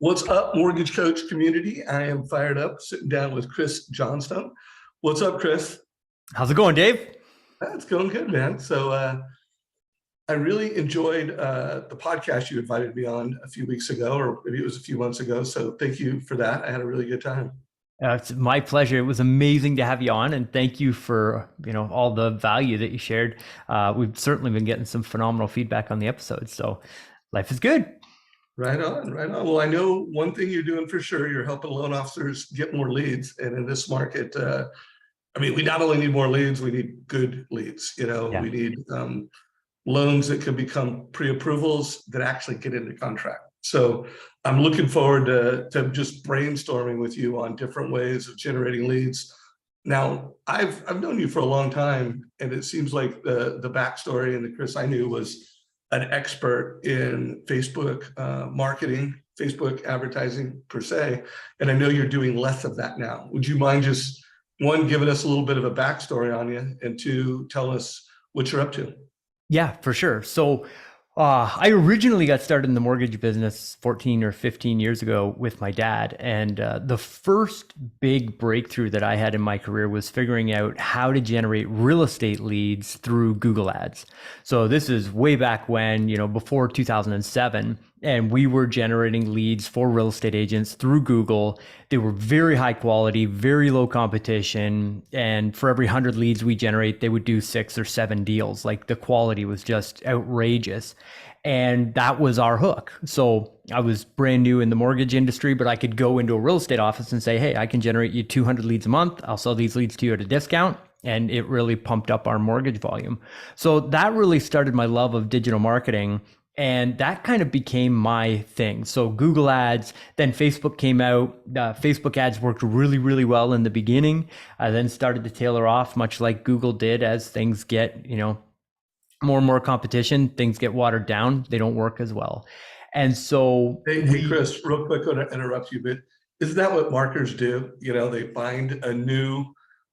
What's up, Mortgage Coach community? I am fired up sitting down with Chris Johnstone. What's up, Chris? How's it going, Dave? It's going good, man. I really enjoyed the podcast you invited me on a few weeks ago, or maybe it was a few months ago. So thank you for that. I had a really good time. It's my pleasure. It was amazing to have you on, and thank you for all the value that you shared. We've certainly been getting some phenomenal feedback on the episode, so life is good. Right on, right on. Well, I know one thing you're doing for sure. You're helping loan officers get more leads, and in this market, we not only need more leads, we need good leads. Yeah. We need loans that can become pre-approvals that actually get into contract. So I'm looking forward to just brainstorming with you on different ways of generating leads. Now, I've known you for a long time, and it seems like the backstory and the Chris I knew was an expert in Facebook marketing, Facebook advertising per se. And I know you're doing less of that now. Would you mind just, one, giving us a little bit of a backstory on you, and two, tell us what you're up to? Yeah, for sure. So I originally got started in the mortgage business 14 or 15 years ago with my dad. And the first big breakthrough that I had in my career was figuring out how to generate real estate leads through Google Ads. So this is way back when, before 2007. And we were generating leads for real estate agents through Google. They were very high quality, very low competition. And for every 100 leads we generate, they would do 6 or 7 deals. Like, the quality was just outrageous. And that was our hook. So I was brand new in the mortgage industry, but I could go into a real estate office and say, hey, I can generate you 200 leads a month. I'll sell these leads to you at a discount. And it really pumped up our mortgage volume. So that really started my love of digital marketing. And that kind of became my thing. So Google Ads, then Facebook came out. Facebook ads worked really, really well in the beginning. I then started to tailor off, much like Google did. As things get, more and more competition, things get watered down. They don't work as well. And so Hey, Chris, real quick, I'm going to interrupt you, but isn't that what marketers do? They find a new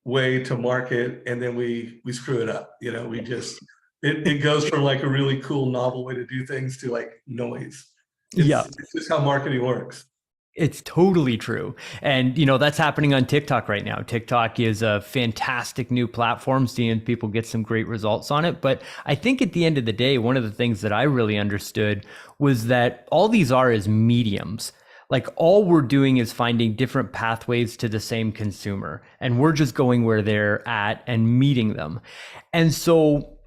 way to market, and then we screw it up. We just... It goes from like a really cool, novel way to do things to like noise. It's just how marketing works. It's totally true. And, that's happening on TikTok right now. TikTok is a fantastic new platform, seeing people get some great results on it. But I think at the end of the day, one of the things that I really understood was that all these are is mediums. Like, all we're doing is finding different pathways to the same consumer, and we're just going where they're at and meeting them. And so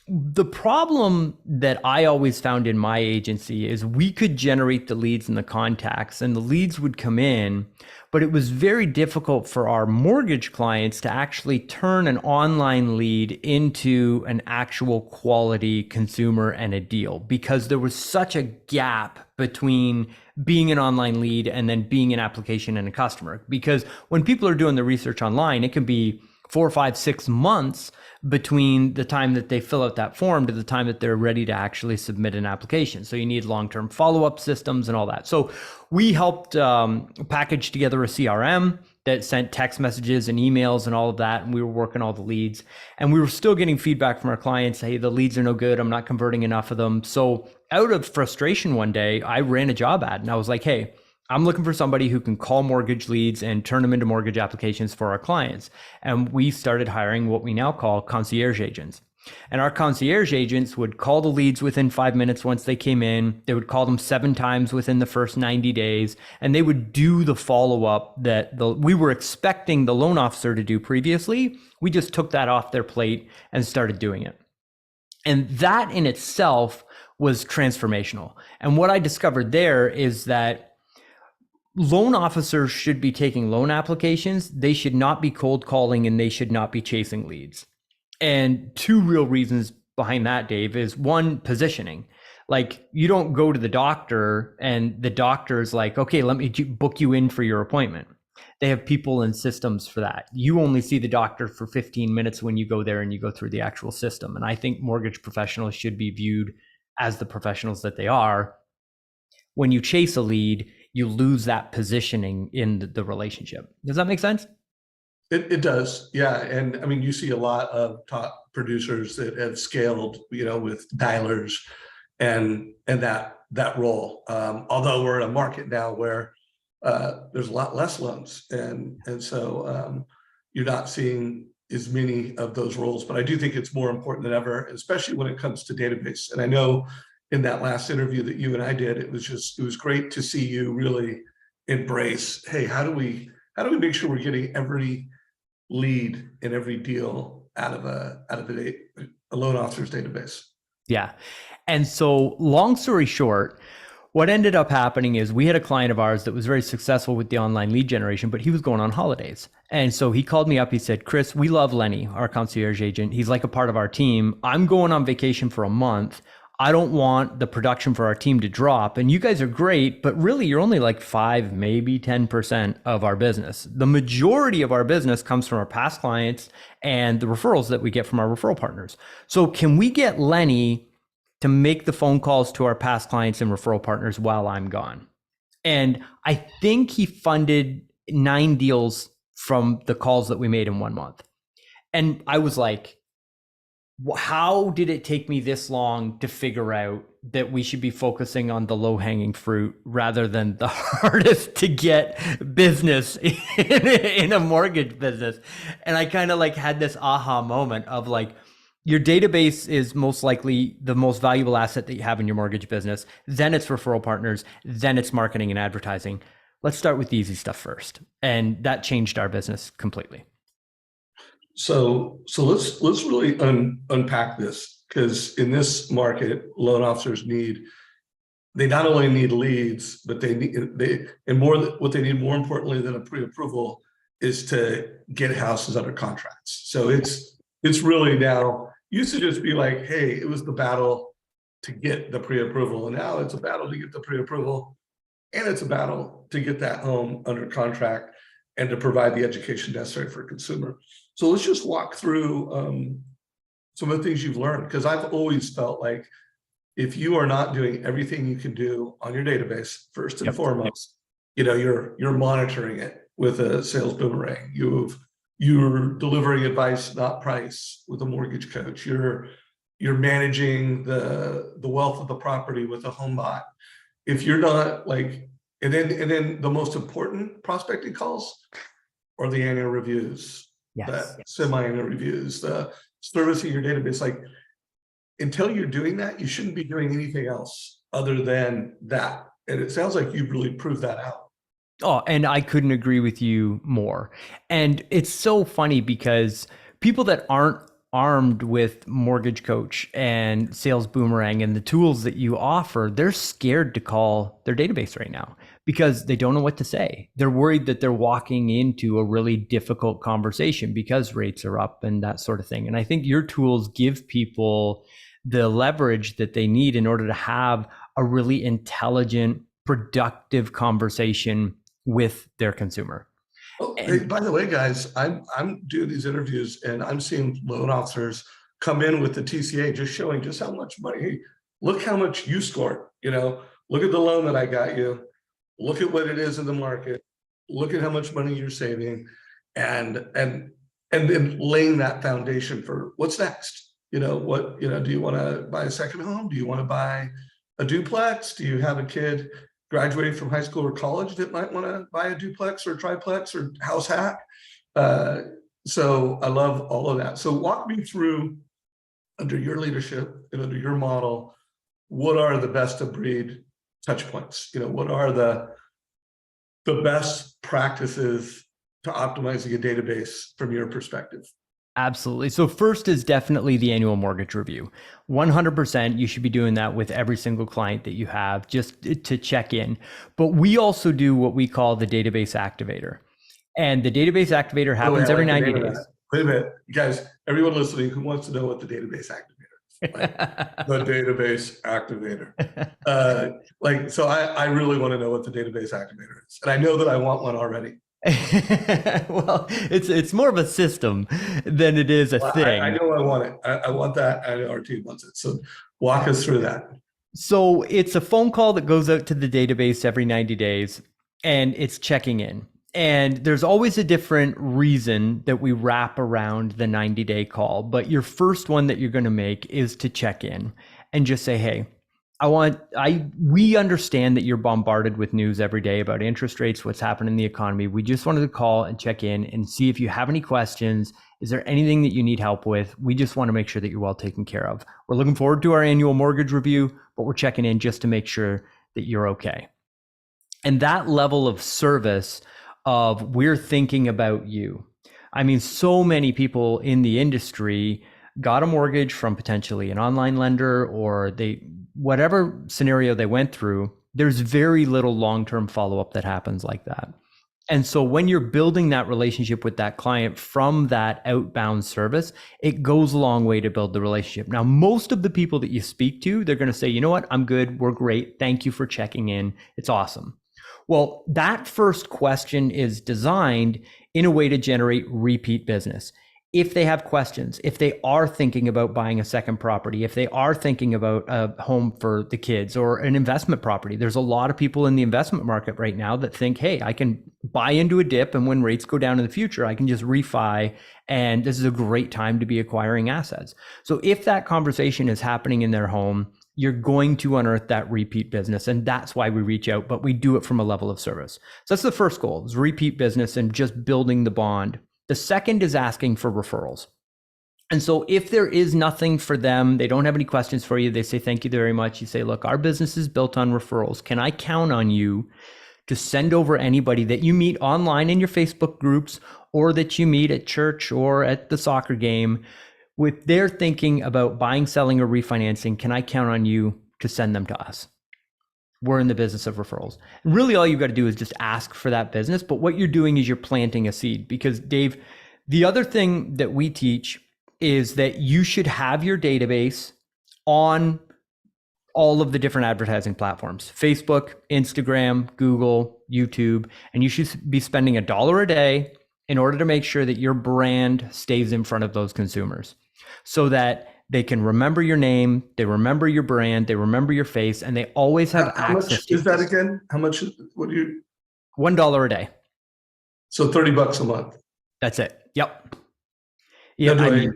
the problem that I always found in my agency is we could generate the leads and the contacts, and the leads would come in, but it was very difficult for our mortgage clients to actually turn an online lead into an actual quality consumer and a deal, because there was such a gap between being an online lead and then being an application and a customer. Because when people are doing the research online, it can be 4, 5, 6 months between the time that they fill out that form to the time that they're ready to actually submit an application. So you need long-term follow-up systems and all that. So we helped package together a CRM that sent text messages and emails and all of that. And we were working all the leads, and we were still getting feedback from our clients. Hey, the leads are no good. I'm not converting enough of them. So out of frustration one day, I ran a job ad, and I was like, hey, I'm looking for somebody who can call mortgage leads and turn them into mortgage applications for our clients. And we started hiring what we now call concierge agents. And our concierge agents would call the leads within 5 minutes once they came in. They would call them 7 times within the first 90 days. And they would do the follow-up that we were expecting the loan officer to do previously. We just took that off their plate and started doing it. And that in itself was transformational. And what I discovered there is that loan officers should be taking loan applications. They should not be cold calling, and they should not be chasing leads. And 2 real reasons behind that, Dave, is one, positioning. Like, you don't go to the doctor and the doctor's like, okay, let me book you in for your appointment. They have people and systems for that. You only see the doctor for 15 minutes when you go there and you go through the actual system. And I think mortgage professionals should be viewed as the professionals that they are. When you chase a lead, you lose that positioning in the relationship. Does that make sense? It does, yeah. And I mean, you see a lot of top producers that have scaled, with dialers, and that role. Although we're in a market now where there's a lot less loans, and so you're not seeing as many of those roles. But I do think it's more important than ever, especially when it comes to database. And I know in that last interview that you and I did, it was great to see you really embrace, hey, how do we make sure we're getting every lead and every deal out of a loan officer's database? Yeah. And so long story short, what ended up happening is we had a client of ours that was very successful with the online lead generation, but he was going on holidays. And so he called me up. He said, Chris, we love Lenny, our concierge agent. He's like a part of our team. I'm going on vacation for a month. I don't want the production for our team to drop. And you guys are great, but really you're only like 5, maybe 10% of our business. The majority of our business comes from our past clients and the referrals that we get from our referral partners. So can we get Lenny to make the phone calls to our past clients and referral partners while I'm gone? And I think he funded 9 deals from the calls that we made in 1 month. And I was like, how did it take me this long to figure out that we should be focusing on the low-hanging fruit rather than the hardest to get business in a mortgage business? And I kind of like had this aha moment of like, your database is most likely the most valuable asset that you have in your mortgage business. Then it's referral partners, then it's marketing and advertising. Let's start with the easy stuff first. And that changed our business completely. So let's really unpack this, because in this market, loan officers they not only need leads, but what they need more importantly than a pre-approval is to get houses under contracts. So it's really now, used to just be like, hey, it was the battle to get the pre-approval, and now it's a battle to get the pre-approval, and it's a battle to get that home under contract and to provide the education necessary for a consumer. So let's just walk through some of the things you've learned, because I've always felt like if you are not doing everything you can do on your database, first and foremost, you're monitoring it with a sales boomerang. You're delivering advice, not price, with a mortgage coach. You're managing the wealth of the property with a home bot. If you're not like, and then the most important prospecting calls are the annual reviews, the semi-annual reviews, the servicing your database. Like, until you're doing that, you shouldn't be doing anything else other than that. And it sounds like you've really proved that out. Oh, and I couldn't agree with you more. And it's so funny because people that aren't armed with MortgageCoach and Sales Boomerang and the tools that you offer, they're scared to call their database right now because they don't know what to say. They're worried that they're walking into a really difficult conversation because rates are up and that sort of thing. And I think your tools give people the leverage that they need in order to have a really intelligent, productive conversation with their consumer. Oh, hey, by the way, guys, I'm doing these interviews and I'm seeing loan officers come in with the TCA, just showing just how much money. Hey, look how much you scored. Look at the loan that I got you. Look at what it is in the market. Look at how much money you're saving, and then laying that foundation for what's next. Do you want to buy a second home? Do you want to buy a duplex? Do you have a kid graduating from high school or college that might want to buy a duplex or triplex or house hack? So I love all of that. So walk me through, under your leadership and under your model, what are the best of breed touch points? What are the best practices to optimizing a database from your perspective? Absolutely. So first is definitely the annual mortgage review. 100%, you should be doing that with every single client that you have, just to check in. But we also do what we call the database activator. And the database activator happens every 90 days. Wait a minute, guys, everyone listening who wants to know what the database activator is. The database activator. So I really want to know what the database activator is. And I know that I want one already. Well, it's more of a system than it is a thing. I know I want it. I want that. I know our team wants it. So walk us through that. So it's a phone call that goes out to the database every 90 days, and it's checking in. And there's always a different reason that we wrap around the 90-day call. But your first one that you're going to make is to check in and just say, hey, we understand that you're bombarded with news every day about interest rates, what's happening in the economy. We just wanted to call and check in and see if you have any questions. Is there anything that you need help with? We just want to make sure that you're well taken care of. We're looking forward to our annual mortgage review, but we're checking in just to make sure that you're okay. And that level of service of we're thinking about you. I mean, so many people in the industry got a mortgage from potentially an online lender, or whatever scenario they went through, there's very little long-term follow-up that happens like that. And so when you're building that relationship with that client from that outbound service, it goes a long way to build the relationship. Now, most of the people that you speak to, they're going to say, you know what, I'm good, we're great, thank you for checking in, it's awesome. Well, that first question is designed in a way to generate repeat business. If they have questions, if they are thinking about buying a second property, if they are thinking about a home for the kids or an investment property, there's a lot of people in the investment market right now that think, hey, I can buy into a dip, and when rates go down in the future, I can just refi, and this is a great time to be acquiring assets. So if that conversation is happening in their home, you're going to unearth that repeat business. And that's why we reach out, but we do it from a level of service. So that's the first goal, is repeat business and just building the bond. The second is asking for referrals. And so if there is nothing for them, they don't have any questions for you, they say, thank you very much. You say, look, our business is built on referrals. Can I count on you to send over anybody that you meet online in your Facebook groups, or that you meet at church or at the soccer game, with their thinking about buying, selling, or refinancing? Can I count on you to send them to us? We're in the business of referrals. Really, all you've got to do is just ask for that business. But what you're doing is you're planting a seed. Because Dave, the other thing that we teach is that you should have your database on all of the different advertising platforms: Facebook, Instagram, Google, YouTube, and you should be spending $1 a day in order to make sure that your brand stays in front of those consumers, so that they can remember your name, they remember your brand, they remember your face, and they always have access to. How much is that again? How much? What do you? $1 a day. So $30 a month. That's it. Yep. Yeah.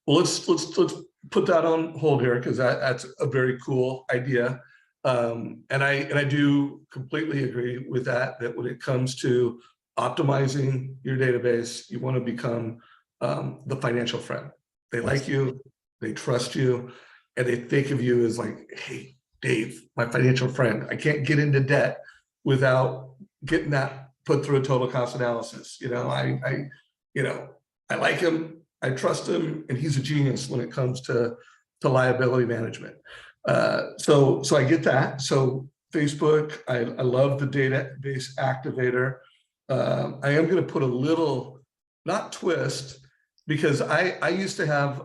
Well, let's put that on hold here, because that's a very cool idea, and I do completely agree with that. That when it comes to optimizing your database, you want to become the financial friend. They like you, they trust you, and they think of you as like, hey, Dave, my financial friend. I can't get into debt without getting that put through a total cost analysis. I like him, I trust him, and he's a genius when it comes to liability management. So I get that. So Facebook, I love the database activator. I am going to put a little, not twist, because I used to have,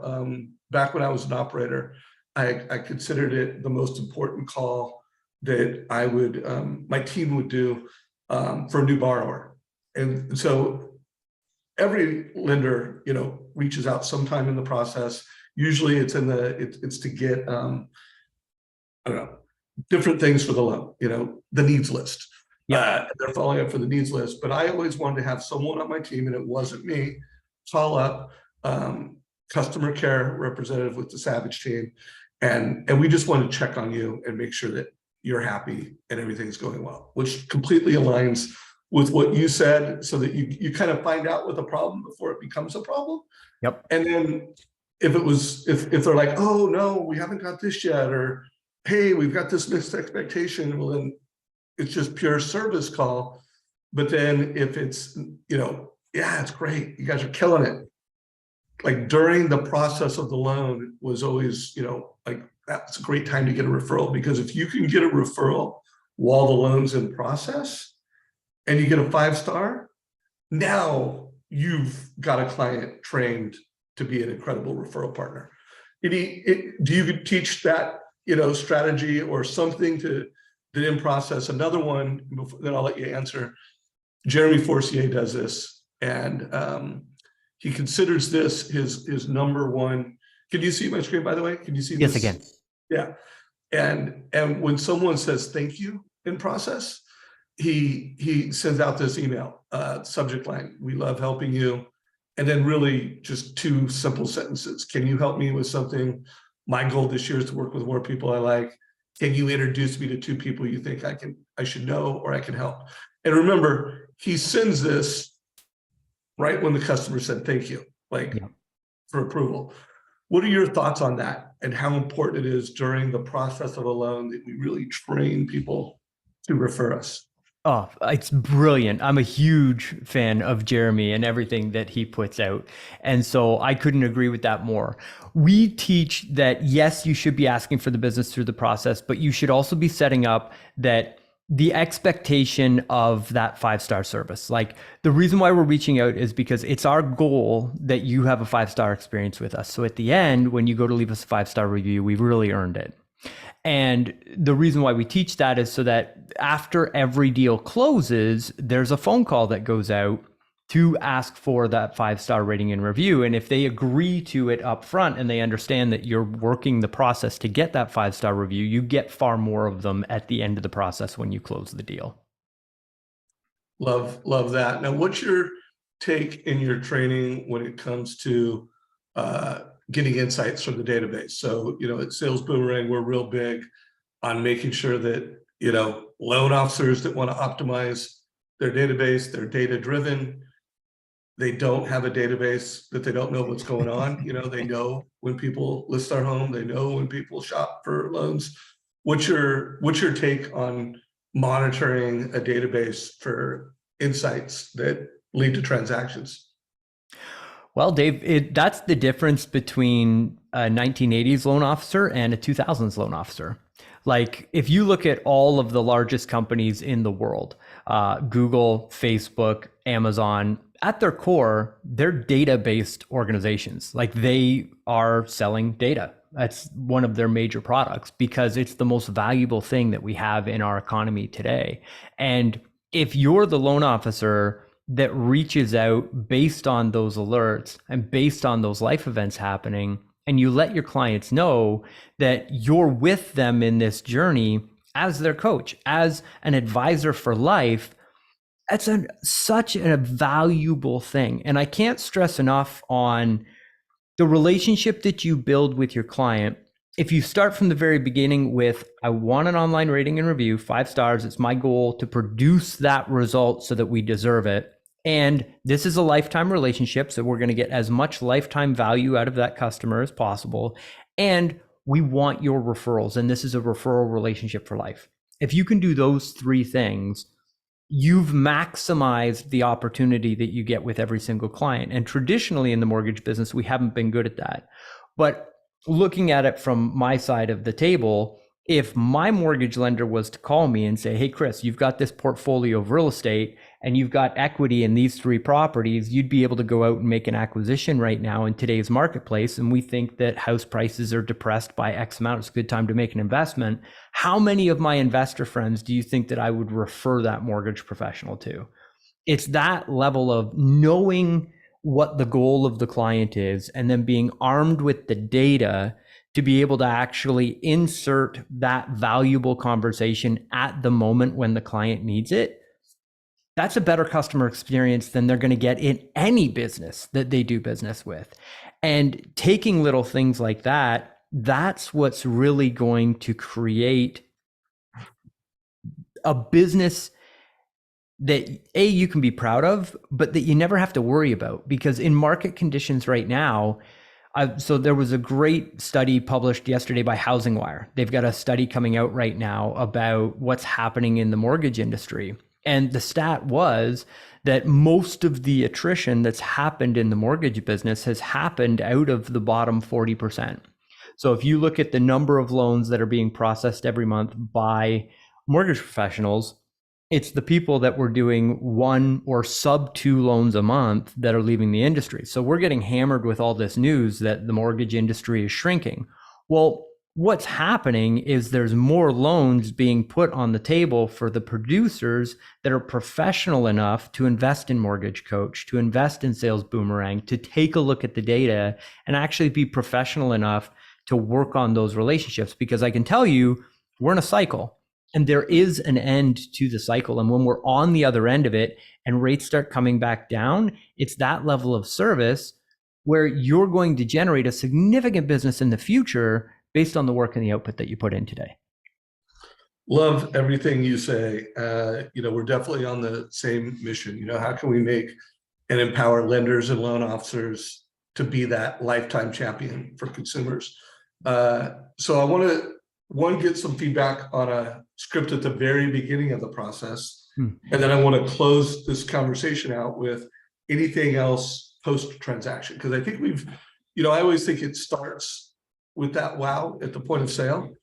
back when I was an operator, I considered it the most important call that I would, my team would do for a new borrower. And so every lender, reaches out sometime in the process. Usually it's it's to get, I don't know, different things for the loan, the needs list. Yeah, they're following up for the needs list. But I always wanted to have someone on my team, and it wasn't me, call up customer care representative with the Savage team, and we just want to check on you and make sure that you're happy and everything's going well, which completely aligns with what you said, so that you kind of find out what the problem before it becomes a problem. Yep. And then if they're like, oh no, we haven't got this yet, or hey, we've got this missed expectation, well then it's just pure service call. But then if it's, yeah, it's great, you guys are killing it, like during the process of the loan was always, like that's a great time to get a referral, because if you can get a referral while the loan's in process and you get a 5-star, now you've got a client trained to be an incredible referral partner. Do you teach that, strategy or something to in process? Another one, then I'll let you answer. Jeremy Forcier does this, and he considers this his number one. Can you see my screen, by the way? Can you see this? Yes, again. Yeah. And when someone says thank you in process, he sends out this email, subject line, "We love helping you." And then really just 2 simple sentences. "Can you help me with something? My goal this year is to work with more people I like. Can you introduce me to two people you think I should know or I can help? And remember, he sends this right when the customer said thank you, like Yeah. for approval. What are your thoughts on that and how important it is during the process of a loan that we really train people to refer us? Oh, it's brilliant. I'm a huge fan of Jeremy and everything that he puts out. And so I couldn't agree with that more. We teach that, yes, you should be asking for the business through the process, but you should also be setting up that the expectation of that 5-star service. Like, the reason why we're reaching out is because it's our goal that you have a 5-star experience with us. So at the end, when you go to leave us a 5-star review, we've really earned it. And the reason why we teach that is so that after every deal closes, there's a phone call that goes out to ask for that 5-star rating and review. And if they agree to it up front and they understand that you're working the process to get that 5-star review, you get far more of them at the end of the process when you close the deal. Love that. Now, what's your take in your training when it comes to getting insights from the database? So, at Sales Boomerang, we're real big on making sure that, loan officers that want to optimize their database, they're data driven. They don't have a database that they don't know what's going on. They know when people list their home, they know when people shop for loans. What's your take on monitoring a database for insights that lead to transactions? Well, Dave, that's the difference between a 1980s loan officer and a 2000s loan officer. Like, if you look at all of the largest companies in the world, Google, Facebook, Amazon, at their core, they're data-based organizations. Like, they are selling data. That's one of their major products because it's the most valuable thing that we have in our economy today. And if you're the loan officer that reaches out based on those alerts and based on those life events happening, and you let your clients know that you're with them in this journey as their coach, as an advisor for life, that's such a valuable thing. And I can't stress enough on the relationship that you build with your client. If you start from the very beginning with, I want an online rating and review, 5 stars, it's my goal to produce that result so that we deserve it. And this is a lifetime relationship, so we're going to get as much lifetime value out of that customer as possible. And we want your referrals, and this is a referral relationship for life. If you can do those 3 things, you've maximized the opportunity that you get with every single client. And traditionally in the mortgage business, we haven't been good at that. But looking at it from my side of the table, if my mortgage lender was to call me and say, hey, Chris, you've got this portfolio of real estate and you've got equity in these 3 properties, you'd be able to go out and make an acquisition right now in today's marketplace. And we think that house prices are depressed by X amount. It's a good time to make an investment. How many of my investor friends do you think that I would refer that mortgage professional to? It's that level of knowing what the goal of the client is and then being armed with the data to be able to actually insert that valuable conversation at the moment when the client needs it. That's a better customer experience than they're going to get in any business that they do business with. And taking little things like that, that's what's really going to create a business that you can be proud of, but that you never have to worry about. Because in market conditions right now, so there was a great study published yesterday by Housing Wire. They've got a study coming out right now about what's happening in the mortgage industry. And the stat was that most of the attrition that's happened in the mortgage business has happened out of the bottom 40%. So if you look at the number of loans that are being processed every month by mortgage professionals, it's the people that were doing 1 or sub 2 loans a month that are leaving the industry. So we're getting hammered with all this news that the mortgage industry is shrinking. Well, what's happening is there's more loans being put on the table for the producers that are professional enough to invest in MortgageCoach, to invest in Sales Boomerang, to take a look at the data and actually be professional enough to work on those relationships. Because I can tell you, we're in a cycle. And there is an end to the cycle. And when we're on the other end of it and rates start coming back down, it's that level of service where you're going to generate a significant business in the future based on the work and the output that you put in today. Love everything you say. We're definitely on the same mission. How can we make and empower lenders and loan officers to be that lifetime champion for consumers? So I want to, one, get some feedback on a script at the very beginning of the process. And then I want to close this conversation out with anything else post-transaction. Because I think I always think it starts with that wow at the point of sale.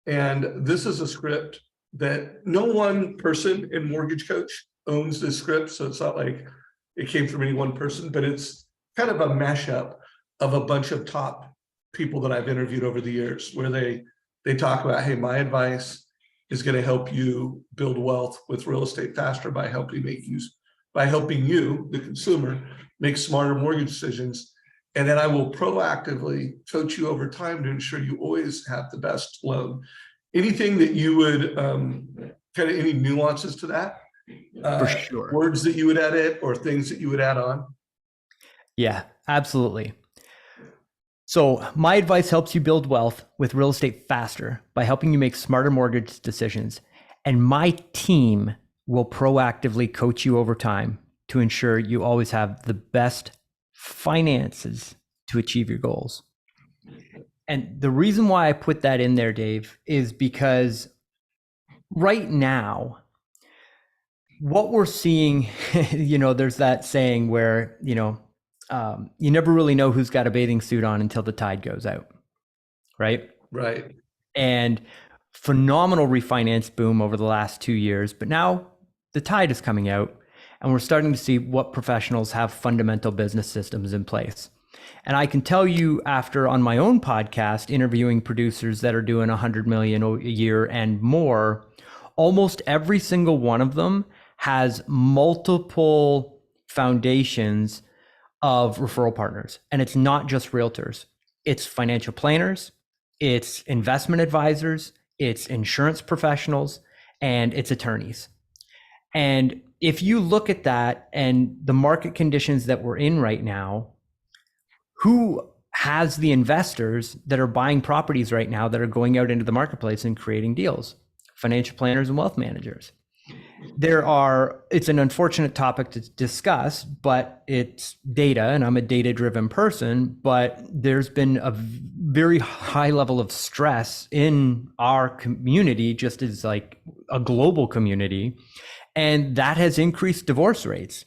And this is a script that no one person in MortgageCoach owns this script. So it's not like it came from any one person, but it's kind of a mashup of a bunch of top people that I've interviewed over the years, where they talk about, hey, my advice is going to help you build wealth with real estate faster by helping you, the consumer, make smarter mortgage decisions. And then I will proactively coach you over time to ensure you always have the best loan. Anything that you would, any nuances to that? For sure. Words that you would edit or things that you would add on? Yeah, absolutely. So my advice helps you build wealth with real estate faster by helping you make smarter mortgage decisions. And my team will proactively coach you over time to ensure you always have the best finances to achieve your goals. And the reason why I put that in there, Dave, is because right now, what we're seeing, there's that saying where, you never really know who's got a bathing suit on until the tide goes out, right? Right. And phenomenal refinance boom over the last 2 years, but now the tide is coming out and we're starting to see what professionals have fundamental business systems in place. And I can tell you, after on my own podcast, interviewing producers that are doing 100 million a year and more, almost every single one of them has multiple foundations of referral partners. And it's not just realtors. It's financial planners, it's investment advisors, it's insurance professionals, and it's attorneys. And if you look at that and the market conditions that we're in right now, who has the investors that are buying properties right now that are going out into the marketplace and creating deals? Financial planners and wealth managers. It's an unfortunate topic to discuss, but it's data, and I'm a data-driven person, but there's been a very high level of stress in our community, just as like a global community, and that has increased divorce rates.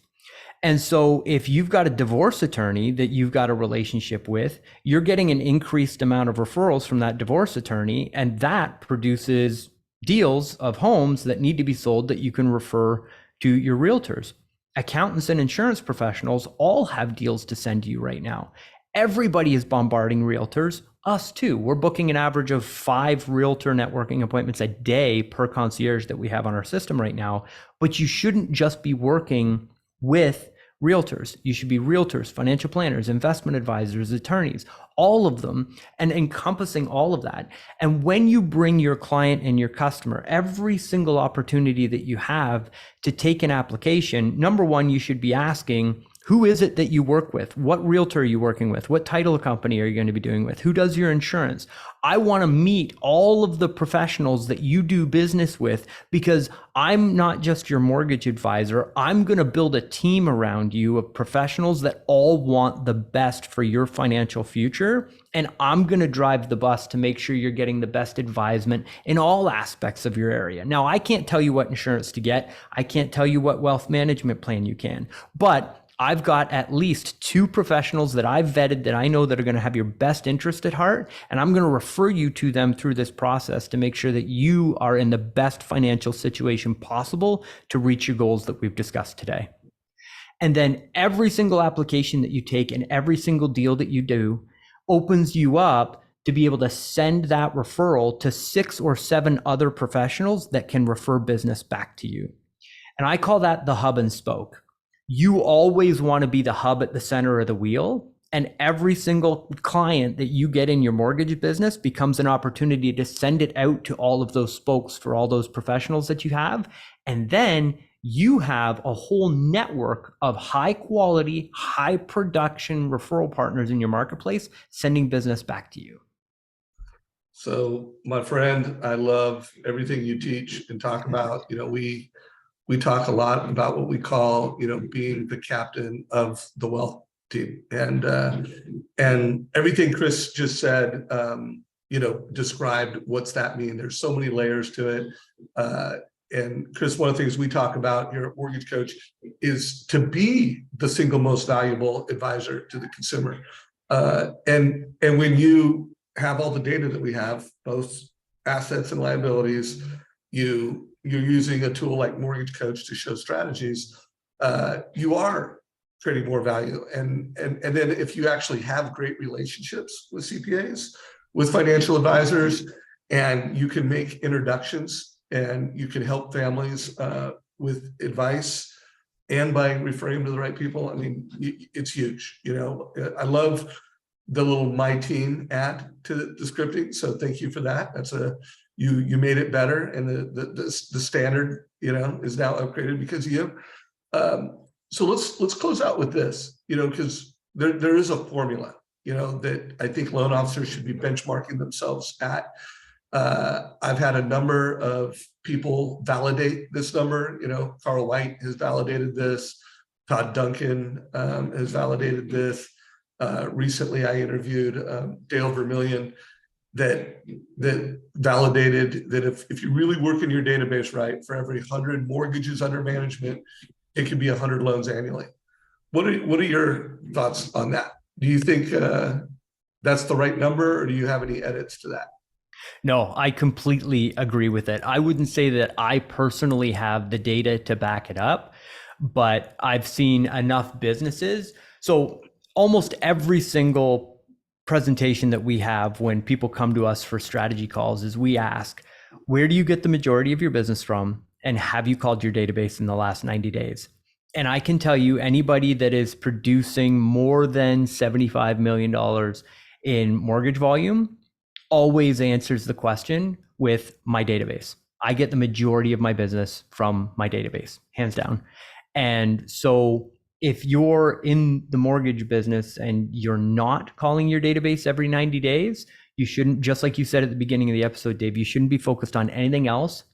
And so if you've got a divorce attorney that you've got a relationship with, you're getting an increased amount of referrals from that divorce attorney, and that produces deals of homes that need to be sold that you can refer to your realtors. Accountants and insurance professionals all have deals to send to you right now. Everybody is bombarding realtors, us too. We're booking an average of 5 realtor networking appointments a day per concierge that we have on our system right now. But you shouldn't just be working with realtors. You should be realtors, financial planners, investment advisors, attorneys, all of them, and encompassing all of that. And when you bring your client and your customer every single opportunity that you have to take an application, number one, you should be asking, who is it that you work with? What realtor are you working with? What title company are you going to be doing with? Who does your insurance? I want to meet all of the professionals that you do business with, because I'm not just your mortgage advisor. I'm going to build a team around you of professionals that all want the best for your financial future. And I'm going to drive the bus to make sure you're getting the best advisement in all aspects of your area. Now, I can't tell you what insurance to get. I can't tell you what wealth management plan you can, but I've got at least 2 professionals that I've vetted that I know that are going to have your best interest at heart. And I'm going to refer you to them through this process to make sure that you are in the best financial situation possible to reach your goals that we've discussed today. And then every single application that you take and every single deal that you do opens you up to be able to send that referral to 6 or 7 other professionals that can refer business back to you. And I call that the hub and spoke. You always want to be the hub at the center of the wheel, and every single client that you get in your mortgage business becomes an opportunity to send it out to all of those spokes for all those professionals that you have. And then you have a whole network of high quality, high production referral partners in your marketplace sending business back to you. So my friend, I love everything you teach and talk about. We talk a lot about what we call, being the captain of the wealth team. And everything Chris just said, described what's that mean. There's so many layers to it. And Chris, one of the things we talk about here at Mortgage Coach is to be the single most valuable advisor to the consumer. And when you have all the data that we have, both assets and liabilities, you're using a tool like Mortgage Coach to show strategies, you are creating more value. And then if you actually have great relationships with CPAs, with financial advisors, and you can make introductions and you can help families with advice and by referring them to the right people, I mean, it's huge. I love the little My Team ad to the scripting. So thank you for that. That's you made it better, and the standard is now upgraded because of you. So let's close out with this, because there is a formula, that I think loan officers should be benchmarking themselves at. I've had a number of people validate this number. Carl White has validated this. Todd Duncan has validated this. Recently, I interviewed Dale Vermillion that validated that if you really work in your database right, for every 100 mortgages under management, it could be 100 loans annually. What are your thoughts on that? Do you think that's the right number, or do you have any edits to that? No, I completely agree with it. I wouldn't say that I personally have the data to back it up, but I've seen enough businesses. So almost every single presentation that we have when people come to us for strategy calls is we ask, where do you get the majority of your business from? And have you called your database in the last 90 days? And I can tell you, anybody that is producing more than $75 million in mortgage volume always answers the question with my database. I get the majority of my business from my database, hands down. And so if you're in the mortgage business and you're not calling your database every 90 days, you shouldn't, just like you said at the beginning of the episode, Dave, you shouldn't be focused on anything else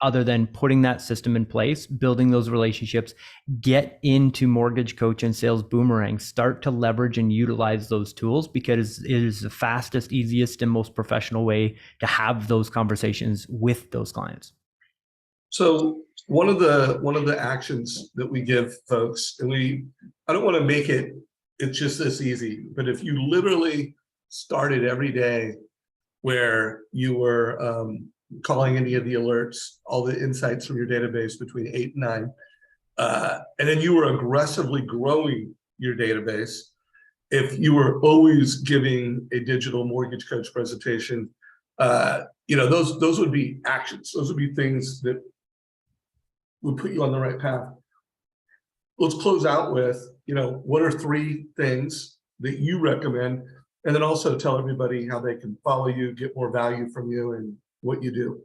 other than putting that system in place, building those relationships, get into Mortgage Coach and Sales Boomerang, start to leverage and utilize those tools, because it is the fastest, easiest, and most professional way to have those conversations with those clients. So one of the actions that we give folks, and I don't want to make it's just this easy, but if you literally started every day where you were calling any of the alerts, all the insights from your database between 8 and 9, and then you were aggressively growing your database, if you were always giving a digital Mortgage Coach presentation, those would be actions. Those would be things that would put you on the right path. Let's close out with, what are 3 things that you recommend, and then also tell everybody how they can follow you, get more value from you, and what you do.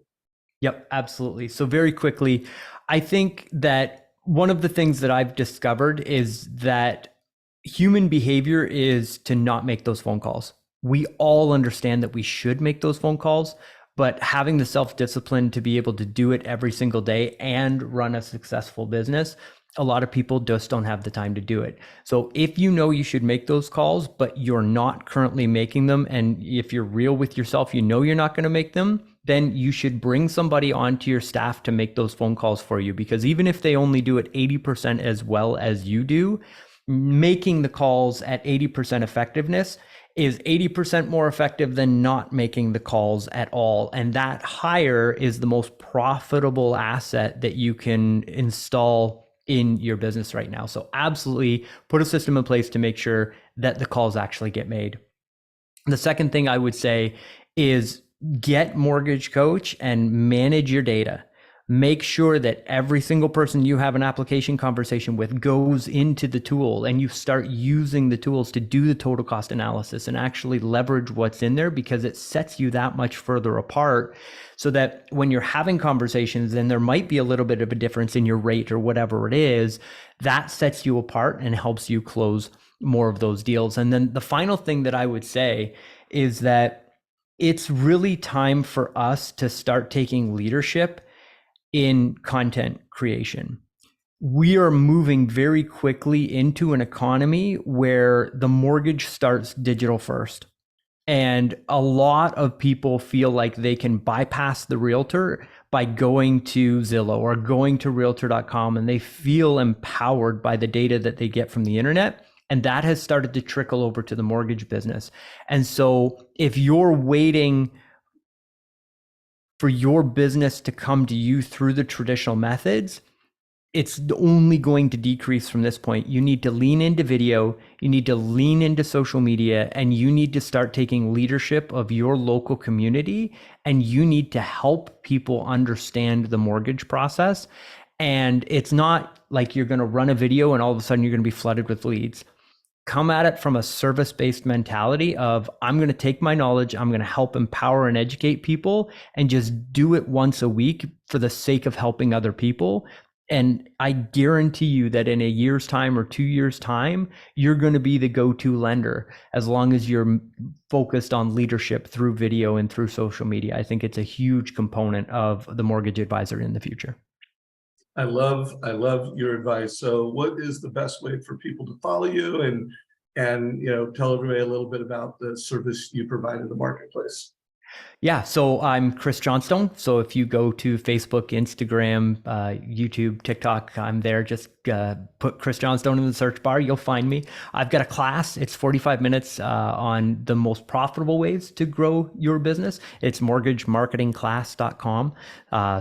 Yep, absolutely. So very quickly, I think that one of the things that I've discovered is that human behavior is to not make those phone calls. We all understand that we should make those phone calls, but having the self-discipline to be able to do it every single day and run a successful business, a lot of people just don't have the time to do it. So if you know you should make those calls, but you're not currently making them, and if you're real with yourself, you know you're not going to make them, then you should bring somebody onto your staff to make those phone calls for you. Because even if they only do it 80% as well as you do, making the calls at 80% effectiveness is 80% more effective than not making the calls at all. And that hire is the most profitable asset that you can install in your business right now. So absolutely put a system in place to make sure that the calls actually get made. The second thing I would say is get Mortgage Coach and manage your data. Make sure that every single person you have an application conversation with goes into the tool, and you start using the tools to do the total cost analysis and actually leverage what's in there, because it sets you that much further apart, so that when you're having conversations and there might be a little bit of a difference in your rate or whatever it is, that sets you apart and helps you close more of those deals. And then the final thing that I would say is that It's really time for us to start taking leadership in content creation. We are moving very quickly into an economy where the mortgage starts digital first. And a lot of people feel like they can bypass the realtor by going to Zillow or going to realtor.com, and they feel empowered by the data that they get from the internet. And that has started to trickle over to the mortgage business. And so if you're waiting for your business to come to you through the traditional methods, it's only going to decrease from this point. You need to lean into video, you need to lean into social media, and you need to start taking leadership of your local community, and you need to help people understand the mortgage process. And it's not like you're going to run a video and all of a sudden you're going to be flooded with leads. Come at it from a service-based mentality of, I'm going to take my knowledge, I'm going to help empower and educate people, and just do it once a week for the sake of helping other people. And I guarantee you that in a year's time or 2 years' time, you're going to be the go-to lender as long as you're focused on leadership through video and through social media. I think it's a huge component of the mortgage advisor in the future. I love your advice. So what is the best way for people to follow you, and tell everybody a little bit about the service you provide in the marketplace? Yeah, so I'm Chris Johnstone. So if you go to Facebook, Instagram, YouTube, TikTok, I'm there. Just put Chris Johnstone in the search bar, you'll find me. I've got a class. It's 45 minutes on the most profitable ways to grow your business. It's mortgagemarketingclass.com.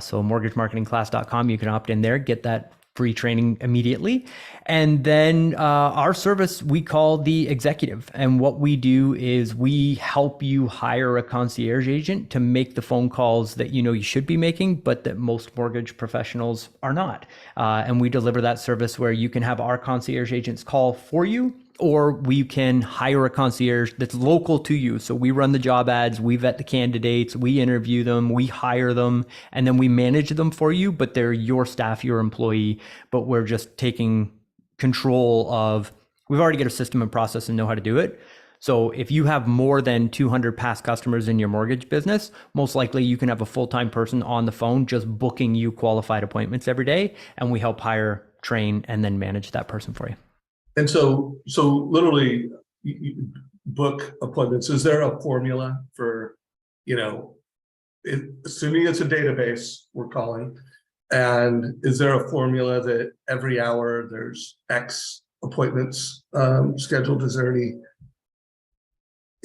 So mortgagemarketingclass.com, you can opt in there, get that free training immediately. And then our service we call the executive. And what we do is we help you hire a concierge agent to make the phone calls that you should be making, but that most mortgage professionals are not. And we deliver that service where you can have our concierge agents call for you, or we can hire a concierge that's local to you. So we run the job ads, we vet the candidates, we interview them, we hire them, and then we manage them for you, but they're your staff, your employee, but we're just taking control of, we've already got a system and process and know how to do it. So if you have more than 200 past customers in your mortgage business, most likely you can have a full-time person on the phone just booking you qualified appointments every day, and we help hire, train, and then manage that person for you. And so literally you book appointments. Is there a formula for, assuming it's a database we're calling, and is there a formula that every hour there's X appointments scheduled? Is there any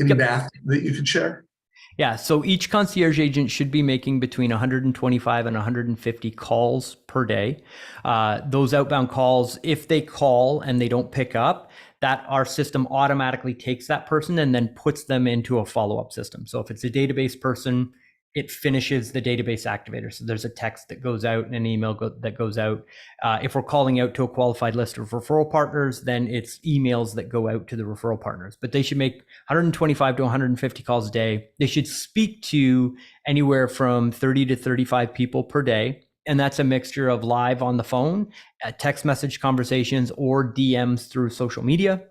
math that you could share? Yeah, so each concierge agent should be making between 125 and 150 calls per day. Those outbound calls, if they call and they don't pick up, that our system automatically takes that person and then puts them into a follow-up system. So if it's a database person, it finishes the database activator. So there's a text that goes out and an email that goes out. If we're calling out to a qualified list of referral partners, then it's emails that go out to the referral partners. But they should make 125 to 150 calls a day. They should speak to anywhere from 30 to 35 people per day. And that's a mixture of live on the phone, text message conversations, or DMs through social media.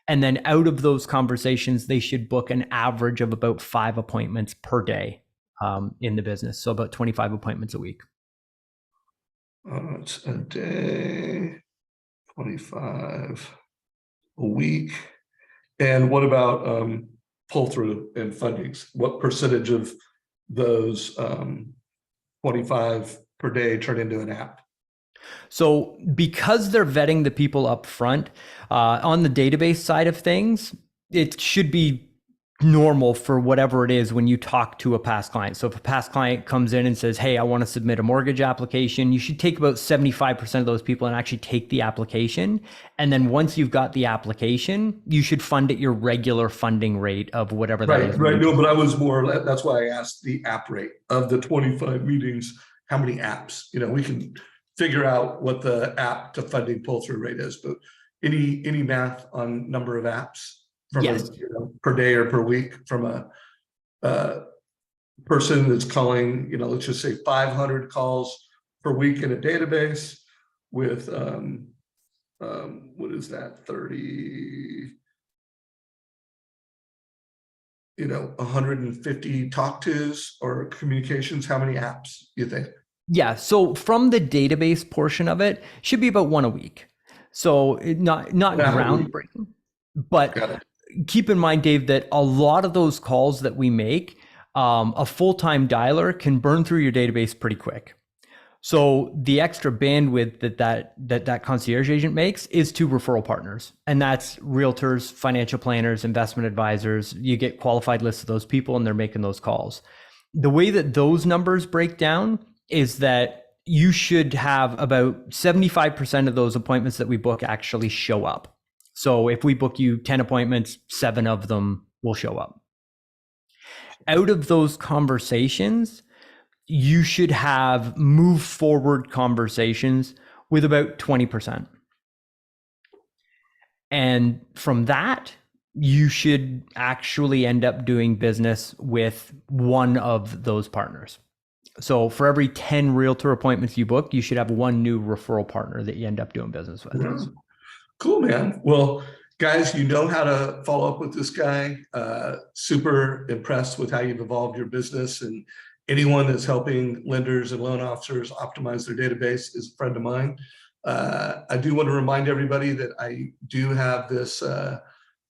And then out of those conversations, they should book an average of about 5 appointments per day in the business. So about 25 appointments a week. It's a day, 25 a week. And what about pull through and fundings? What percentage of those 25 per day turn into an app? So because they're vetting the people up front, on the database side of things, it should be normal for whatever it is when you talk to a past client. So if a past client comes in and says, hey, I want to submit a mortgage application, you should take about 75% of those people and actually take the application. And then once you've got the application, you should fund at your regular funding rate of whatever that is. Right. No, but I was more, that's why I asked the app rate of the 25 meetings, how many apps? We can figure out what the app to funding pull through rate is, but any math on number of apps from Yes. per day or per week from a person that's calling, let's just say 500 calls per week in a database with what is that, 30 150 talk tos or communications? How many apps do you think? Yeah. So from the database portion of it, should be about one a week. So not groundbreaking, but Got it. keep in mind, Dave, that a lot of those calls that we make, a full-time dialer can burn through your database pretty quick. So the extra bandwidth that concierge agent makes is to referral partners, and that's realtors, financial planners, investment advisors. You get qualified lists of those people, and they're making those calls. The way that those numbers break down is that you should have about 75% of those appointments that we book actually show up. So if we book you 10 appointments, 7 of them will show up. Out of those conversations, you should have move forward conversations with about 20%. And from that, you should actually end up doing business with one of those partners. So for every 10 realtor appointments you book, you should have one new referral partner that you end up doing business with. Yeah. Cool, man. Well, guys, you know how to follow up with this guy. Super impressed with how you've evolved your business, and anyone that's helping lenders and loan officers optimize their database is a friend of mine. I do want to remind everybody that I do have this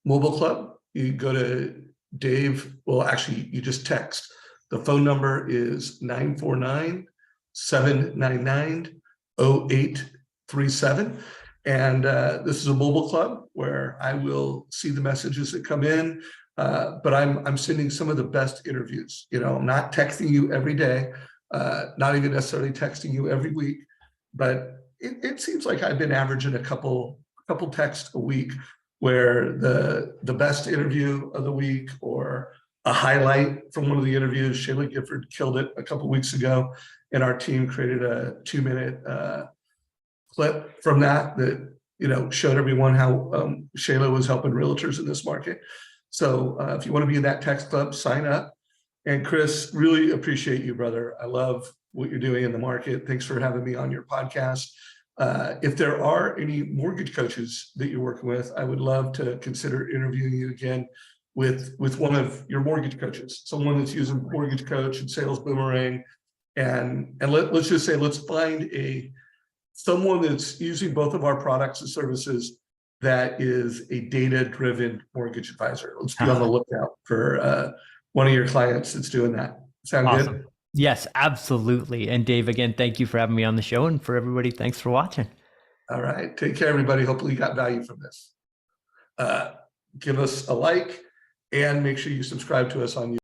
mobile club. You go to Dave, well, actually, you just text. The phone number is 949-799-0837. And this is a mobile club where I will see the messages that come in, but I'm sending some of the best interviews. I'm not texting you every day, not even necessarily texting you every week, but it seems like I've been averaging a couple texts a week where the best interview of the week or a highlight from one of the interviews. Shayla Gifford killed it a couple weeks ago, and our team created a 2-minute clip from that showed everyone how Shayla was helping realtors in this market. So if you want to be in that text club, sign up. And Chris, really appreciate you, brother. I love what you're doing in the market. Thanks for having me on your podcast. If there are any mortgage coaches that you're working with, I would love to consider interviewing you again with one of your mortgage coaches, someone that's using MortgageCoach and Sales Boomerang. And let's just say, let's find someone that's using both of our products and services that is a data-driven mortgage advisor. Let's be on the lookout for one of your clients that's doing that. Sound Awesome. good? Yes, absolutely. And Dave, again, thank you for having me on the show, and for everybody, thanks for watching. All right. Take care, everybody. Hopefully you got value from this. Give us a like and make sure you subscribe to us on YouTube.